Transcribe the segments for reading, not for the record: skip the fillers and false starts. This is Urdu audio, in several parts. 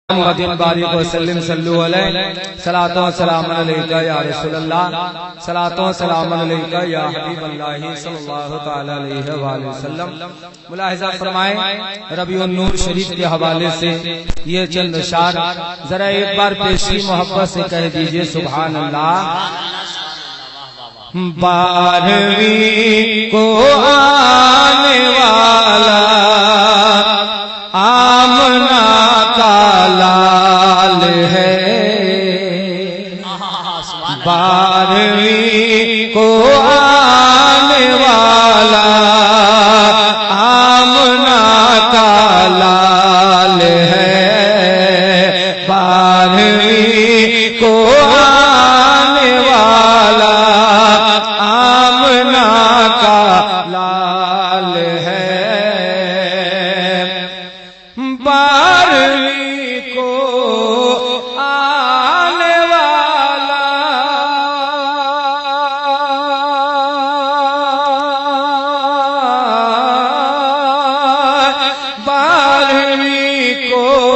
محمد بارک وسلم صلو علیہ صلاۃ و سلام علیکہ یا رسول اللہ صلاۃ و سلام علیکہ یا حبیب اللہ صلی اللہ تعالی علیہ وآلہ وسلم۔ ملاحظہ فرمائیں ربیع النور شریف کے حوالے سے یہ چند اشعار ذرا ایک بار پیشی محبت سے کہہ دیجئے سبحان اللہ۔ 12ویں کو آنے والا آمنہ کا لال ہے، 12ویں کو آنے والا آمنہ کا لال ہے، 12ویں کو آنے والا آمنہ کا لال ہے، 12ویں کو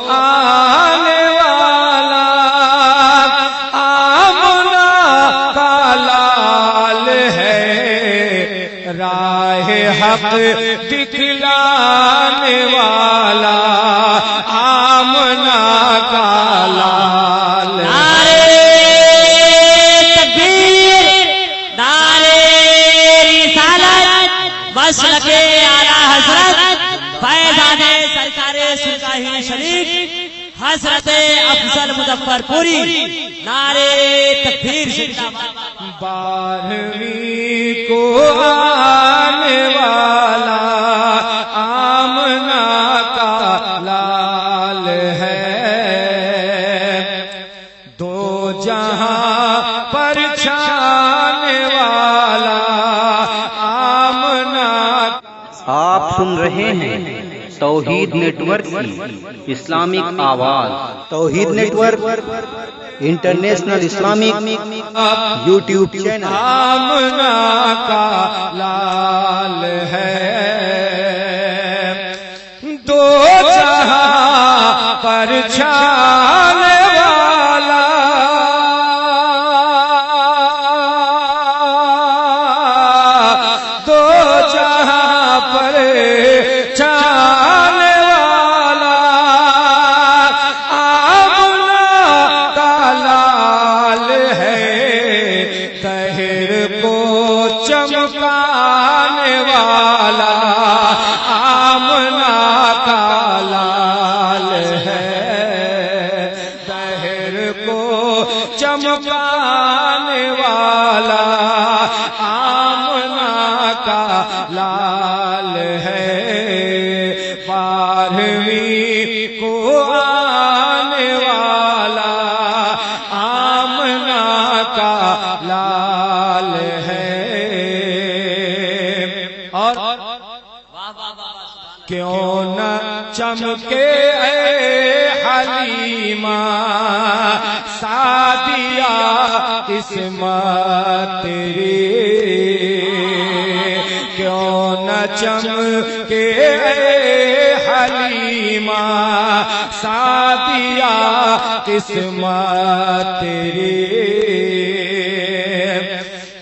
آنے والا آمنہ کا لال ہے، راہ حق دکھلانے والا آمنہ کا لال ہے۔ تکبیر، نعرہ رسالت، مسلک اعلیٰ حضرت فیضان سرکار سلطان شریف حضرت افضل مظفر پوری، نعرہ تکبیر زندہ باد۔ 12ویں کو آنے والا آمنہ کا لال ہے، دو جہاں پر چھانے والا آمنہ۔ آپ سن رہے ہیں توحید نیٹ ورک کی اسلامک آواز۔ Tauheed network international Islamic YouTube channel. Amna کا لال ہے، دو جہاں پر چھانے والا دو جہاں پر چھانے والا آمنہ کا لال ہے، طاہر کو چمکانے والا آمنہ کا لال ہے، طاہر کو چمکانے والا آمنہ کا لال ہے، 12ویں کو آنے والا آمنہ کا لال ہے۔ اور کیوں نہ چمکے اے حلیمہ سعدیہ قسمت تیری، کیوں نہ چمکے اے حلیمہ سعدیہ قسمت تیری،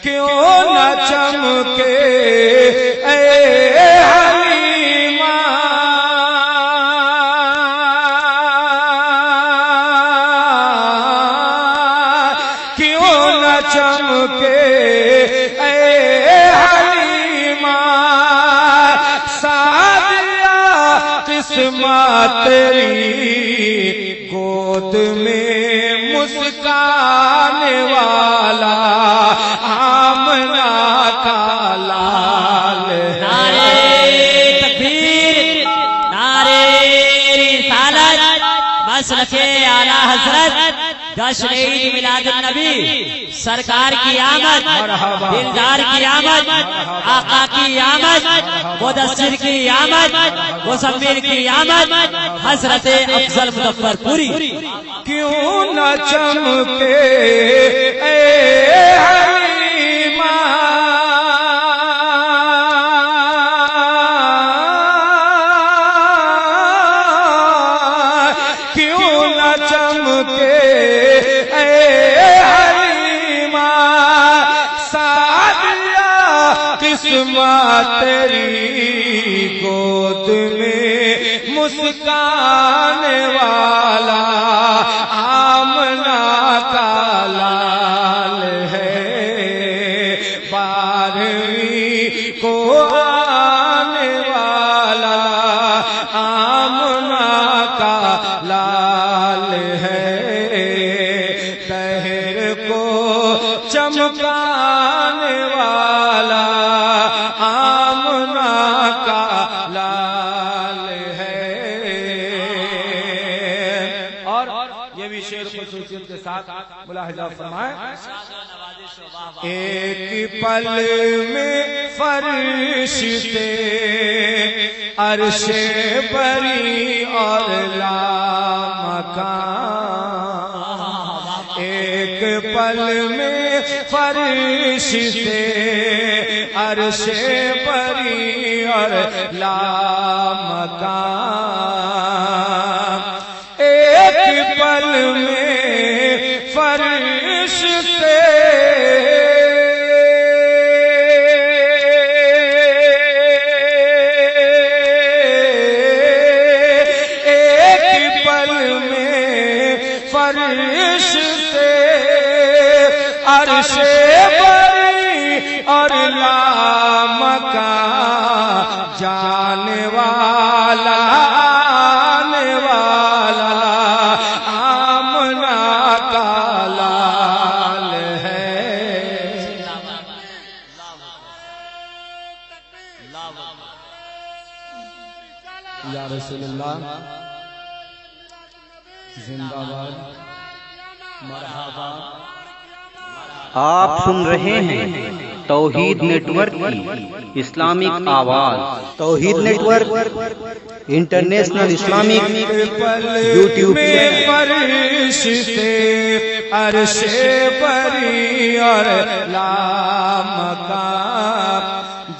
کیوں نہ چمکے اے حلیمہ کیوں نہ چمکے اے حلیمہ سعدیہ قسمت تیری، گود میں مسکانے والا آمنہ کا لال ہے۔ نعرہ تکبیر، نعرہ رسالت، مسلک اعلیٰ حضرت جشن عید میلاد النبی، سرکار کی آمد، دلدار کی آمد، آقا کی آمد، مدثر کی آمد، مزمل کی آمد، حضرت افضل مظفر پوری۔ کیوں نہ چمکے اے حلیمہ کیوں نہ چمکے اے حلیمہ سعدیہ قسمت تیری گود میں مسکانے والا آمنہ کا لال ہے 12ویں کو آنے والا آمنہ کا لال ہے دہر کو چمکانے والا آمنہ کا لال ہے اور یہ بھی شعر خصوصیت کے ساتھ ملاحظہ فرمائیں ایک پل میں فرشتے عرش بری اور لامکان ایک پل میں فرشتے عرش بری اور لامکان ایک پل میں فرشتے عرش بری اور لامکان جانے والا آنے والا آمنہ کا لال ہے یا رسول اللہ زندہ باد مرحبا آپ سن رہے ہیں توحید نیٹ ورک کی اسلامک آواز Tauheed network international Islamic YouTube فرشتے عرش بری اور لامکان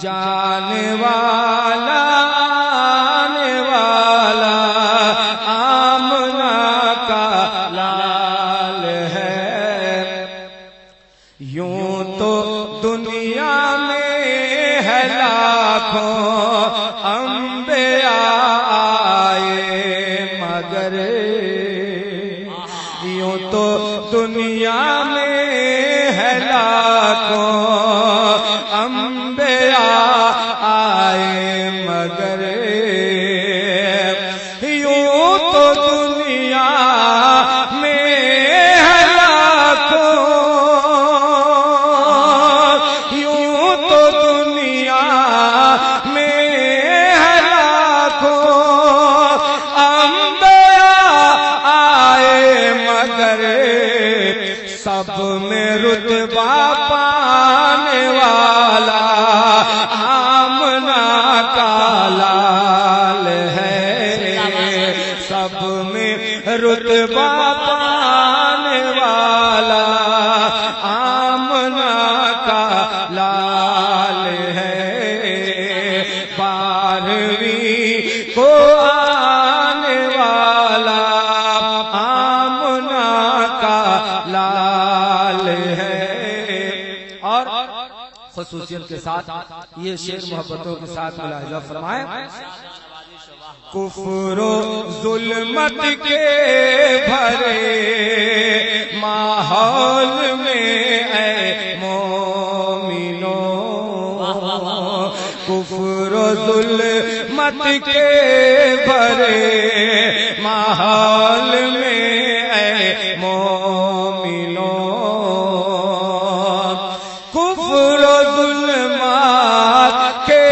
جانے والا آنے والا آمنہ کا لال ہے یوں تو دنیا میں ہے لاکھوں انبیاء آئے مگر یوں تو دنیا میں ہے لاکھوں انبیاء آئے مگر یوں تو دنیا سب میں رتبہ پانے والا آمنہ کا لال ہے سب میں رتبہ پانے والا آمنہ کا لال ہے 12ویں کو آنے والا آمنہ کا لال ہے اور خصوصیت کے ساتھ یہ شعر محبتوں کے ساتھ ملاحظہ فرمائیں کفر و ظلمت کے بھرے ماحول میں اے مومنو کفر و ظلمت کے بھرے ماحول میں اے مومنو کفر و ظلمات کے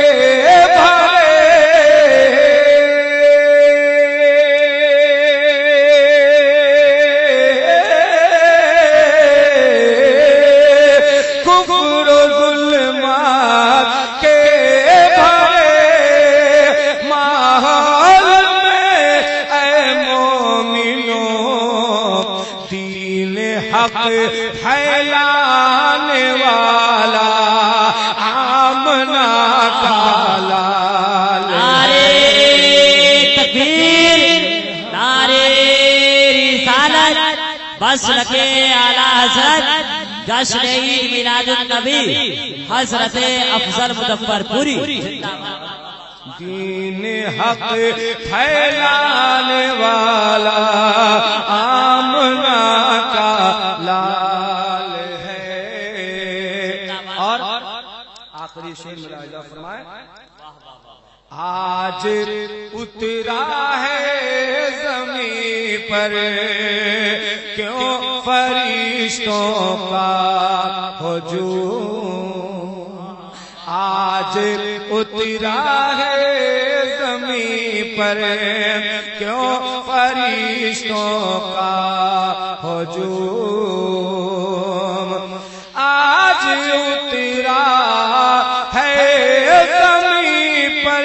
پھیلانے والا آمنہ کا لال نعرے تکبیر نعرے مسلک اعلی حضرت جشن عید میلاد النبی حضرت افضل مظفر پوری دین حق پھیلانے والا آمنہ کا لال ہے. اور آخری شعر ملاحظہ فرمائے. آج اترا ہے زمین پر کیوں فرشتوں کا ہجوم. آج اترا ہے زمین پر کیوں فرشتوں کا ہجوم. آج اترا ہے زمین پر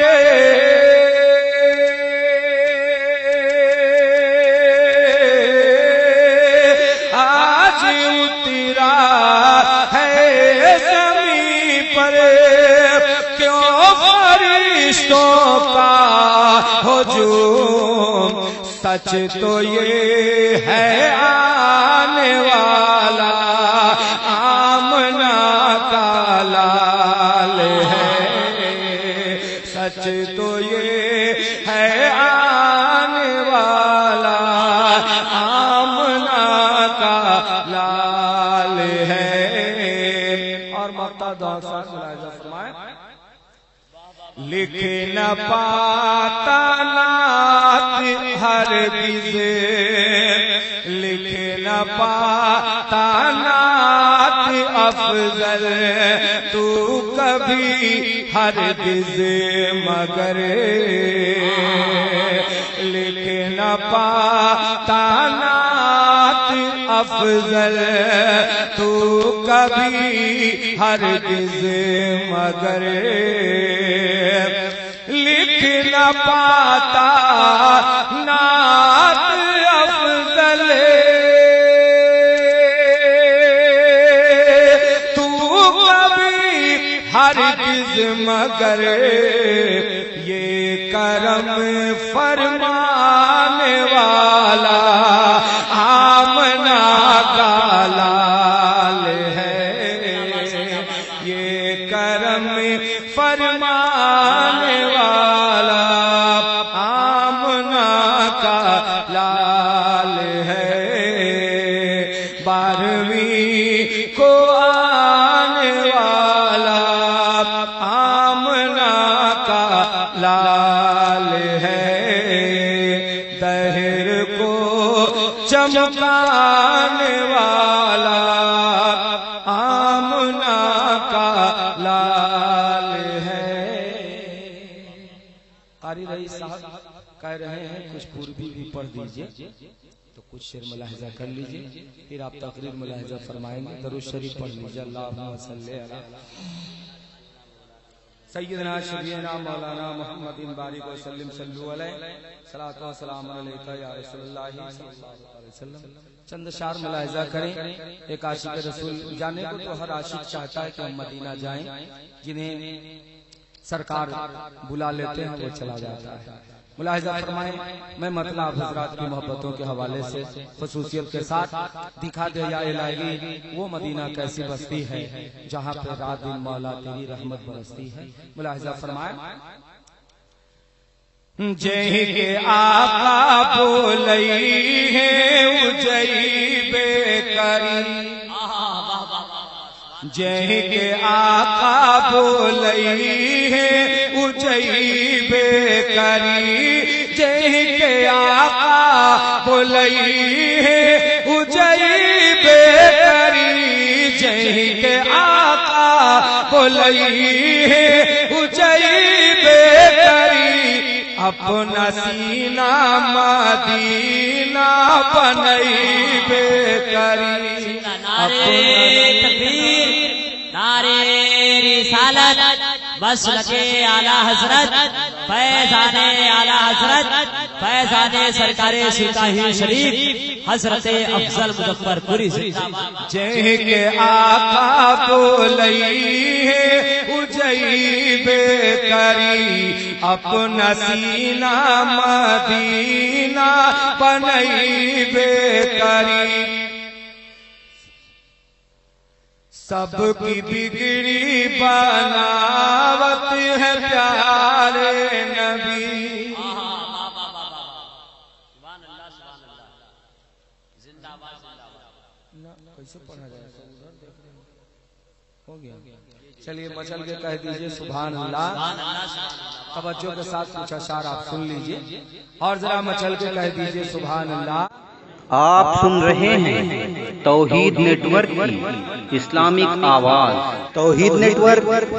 آج اترا ہے زمین پر کیوں فرشتوں کا ہجوم. سچ تو یہ ہے آنے والا آمنہ کا لال ہے. سچ تو یہ ہے آنے والا آمنہ کا لال ہے. اور مقطع دعا ساتھ ملاحظہ فرمائیں. لکھ نہ پاتا نعت ہرگز لکھ نہ پاتا نعت افضل تو کبھی ہرگز مگر لکھ نہ پاتا نعت افضل تو کبھی ہرگز مگر لکھ نہ پاتا نعت افضل تو کبھی ہرگز مگر یہ کرم فرمانے والا آمنہ کا لال ہے. یہ کرم فرمانے والا آمنہ کا لال ہے. 12ویں کو آنے والا آمنہ کا لال ہے. دہر کو چمکانے والا آمنہ کا لال ہے. قاری رئیس صاحب کہہ رہے ہیں کچھ پوربی بھی پڑھ دیجئے تو کچھ شعر ملاحظہ کر لیجئے پھر آپ تقریر ملاحظہ فرمائیں گے. درود شریف پڑھ لیجئے. اللہم صلی علی سیدنا شفیعنا مولانا محمد بارک وسلم صلو علیہ صلاۃ و سلام علیکہ یا رسول اللہ صلی اللہ علیہ وسلم. چند اشعار ملاحظہ کریں. ایک عاشق رسول جانے کو تو ہر عاشق چاہتا ہے کہ ہم مدینہ جائیں. جنہیں سرکار بلا لیتے ہیں وہ چلا جاتا ہے. ملاحظہ فرمائیں. میں مطلب حضرات کی محبتوں کے حوالے سے خصوصیت کے ساتھ دکھا دے یا الہی وہ مدینہ کیسی بستی ہے جہاں پہ رات دن مولا تیری رحمت برستی ہے. ملاحظہ فرمائیں. جہیں کے آقا بولئی ہے اجئی بے کری جہیں کے آقا بولئی ہے اجئی بے کری جہیں کے آقا بولئی ہے اجئی بے کری جہیں کے آقا بولئی ہے اجئی بے کری اپنا سینہ مدینہ بنئی بے کری. نعرے تکبیر نعرے رسالت مسلک اعلی حضرت فیضان اعلی حضرت فیضان سرکار سلطانی شریف حضرت افضل مظفر پوری جہ کے آقا بولئی ہے اجئی بے کری اپنا سینہ مدینہ بنئی بے کری سب کی بگڑی بناوت ہے پیارے نبی چلیے مچل کے کہہ دیجئے سبحان اللہ توجہ کے ساتھ کچھ اشعار آپ سن لیجئے اور ذرا مچل کے کہہ دیجئے سبحان اللہ آپ سن رہے ہیں توحید نیٹ ورک کی اسلامک آواز Tauheed network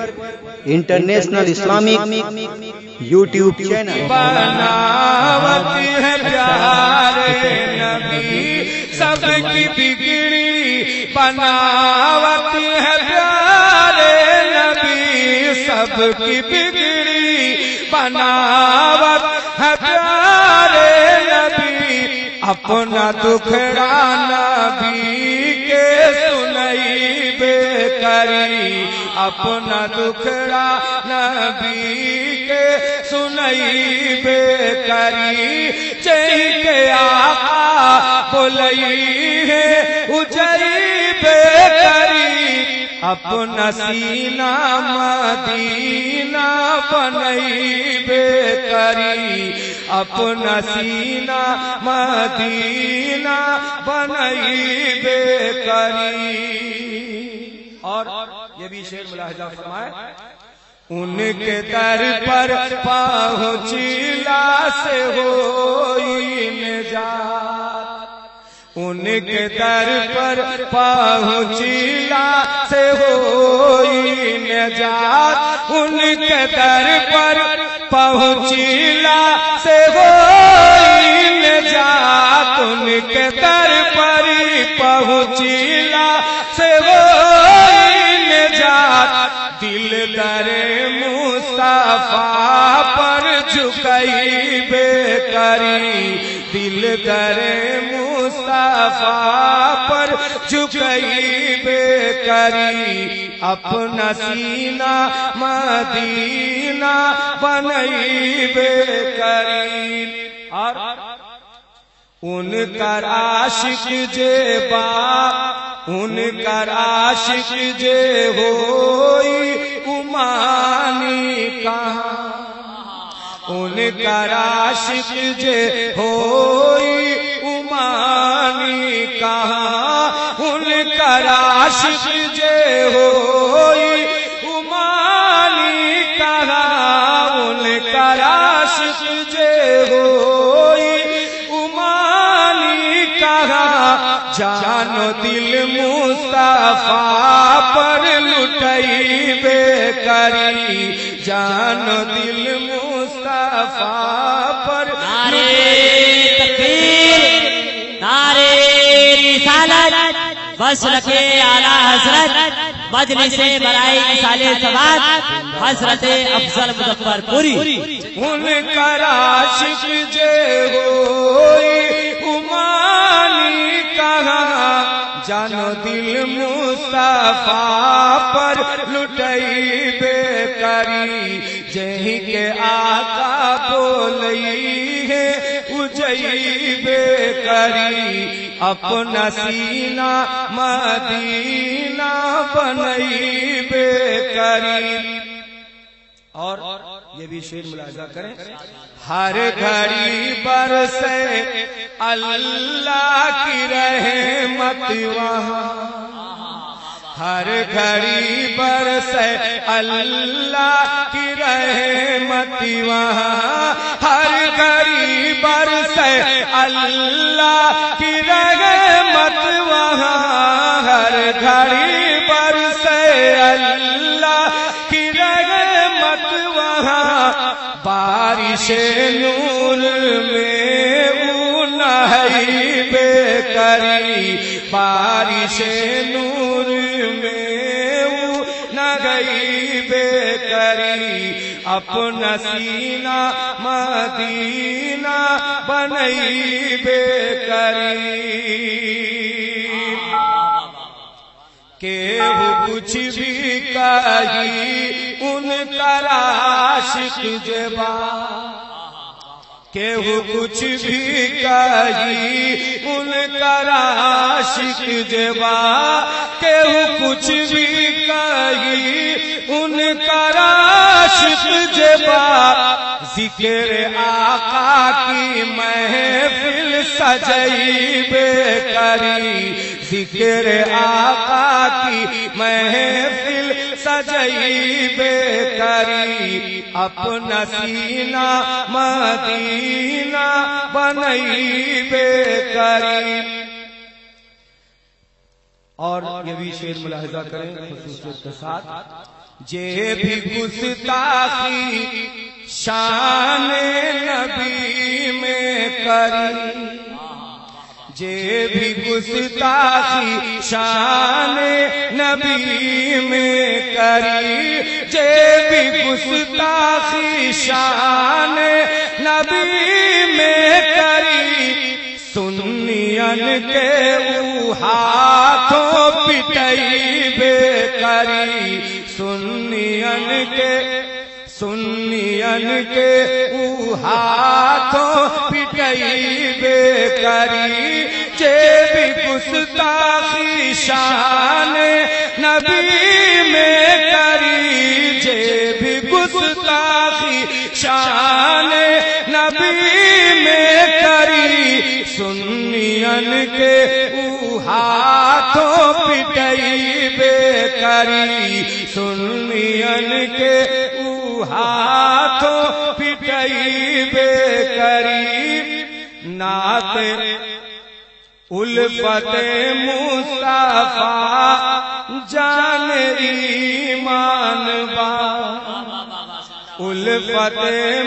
international Islamic YouTube channel بناوت ہے پیارے نبی سب کی بگڑی بناوت ہے پیارے نبی سب کی بگڑی بناوت ہے پیارے نبی اپنا دکھڑا نبی کے سنئی بے کری اپنا دکھڑا نبی کے سنئی بے کری چہی کے آقا بولئی ہے اجئی بے کری اپنا سینہ مدینہ بنئی بے کری اپنا سینہ مدینہ بنئی بے کری اور یہ بھی شعر ملاحظہ فرمائے ان کے در پر پہنچیلا سے ہوئی نجات ان کے در پر پہنچیلا سے ہوئی نجات ان کے در پر پہنچیلا سے ہوئی نجات ان کے در پر پہنچیلا سے ہوئی نجات دل در مصطفیٰ پر جھکئی بے کری دل در مصطفیٰ پر جھکئی بے کری اپنا سینہ مدینہ بنئی بے کری اور ان کا عاشق جے باپ ان کا عاشق جے ہوئی امانی کہاں ان کا عاشق جے ہوئی امانی کہاں ان کا عاشق جے ہوئی امانی کہاں ان کا عاشق جے ہوئی امانی کہاں جان و دل مصطفیٰ پر لٹئی بے کری جان و دل مصطفیٰ پر نعرے تکبیر نعرے رسالت وصل کے اعلی حضرت مجلس برائے مثال ثبات حضرت افضل مظفر پوری ان کا عاشق جے ہوئی امانی کہاں جان و دل مصطفیٰ پر لٹئی بے کری جہی کے آقا بولئی ہے اجئی بے کری اپنا سینہ مدینہ بنئی بے کری اور یہ بھی شعر ملاحظہ کریں ہر گھڑی برسے اللہ کی رحمت وہاں ہر گھڑی برسے اللہ کی رحمت وہاں ہر گھڑی برسے اللہ کی رحمت وہاں ہر گھڑی برسے اللہ کی رحمت وہاں بارش نور میں اونہی بے کری بارش نور میں اونہی بے کری اپنا سینہ مدینہ بنئی بے کری کہ وہ کچھ بھی کہی ان کا عاشق جبا کہ وہ کچھ بھی کہی ان کا عاشق جبا کہ وہ کچھ بھی کہی ان کا عاشق جبا ذکر آقا کی محفل سجئی بے کری ذکر آقا کی محفل سجئی بے کری اپنا سینہ مدینہ بنئی بے کری. اور یہ بھی شعر ملاحظہ کریں خصوصیت کے ساتھ. جے بھی گستاخی شان نبی میں کری جے بھی گستاخی شان نبی میں کری جے بھی گستاخی شان نبی میں کری سنین کے او ہاتھوں پٹئی بے کری سنین کے او ہاتھوں پٹئی بے کری جے بھی گستاخی شان نبی میں کری جے بھی گستاخی شان نبی میں کری سنین کے او ہاتھوں پٹئی بے کری سنین کے او ہاتھوں پٹئی بے کری. نعت الفت مصطفیٰ جان ایمان با الفت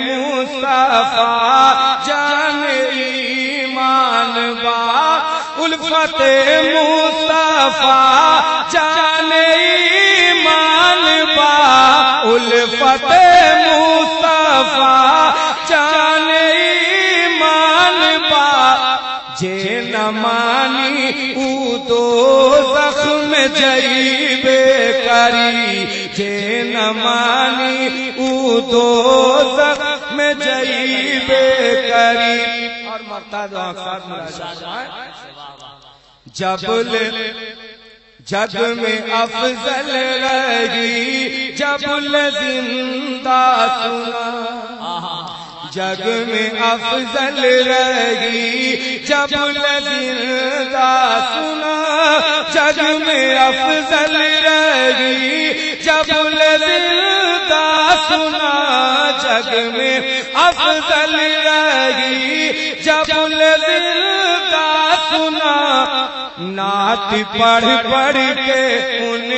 مصطفیٰ جان ایمان با الفت مصطفیٰ جان ایمان با الفت مصطفیٰ جان ایمان با جے نہ مانی او دوزخ میں جئی بے کری جے نہ مانی او دوزخ میں جئی بے کری. اور مرتا دعا ساتھ جگ میں افضل رہی جبل زندہ سنا جگ میں افضل رہی جبل زندہ سنا جگ میں افضل رہی جبل زندہ سنا جگ میں افضل رہی جبل زندہ سنا. نعت پڑھ پڑھ کے ان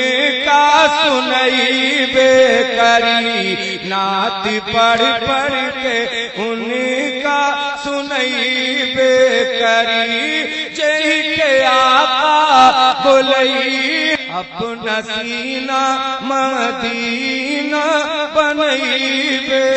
کا سنئی بے کری نعت پڑھ پڑھ کے ان کا سنئی بے کری جی کے آقا بولئی اپنا سینہ مدینہ بنئی بے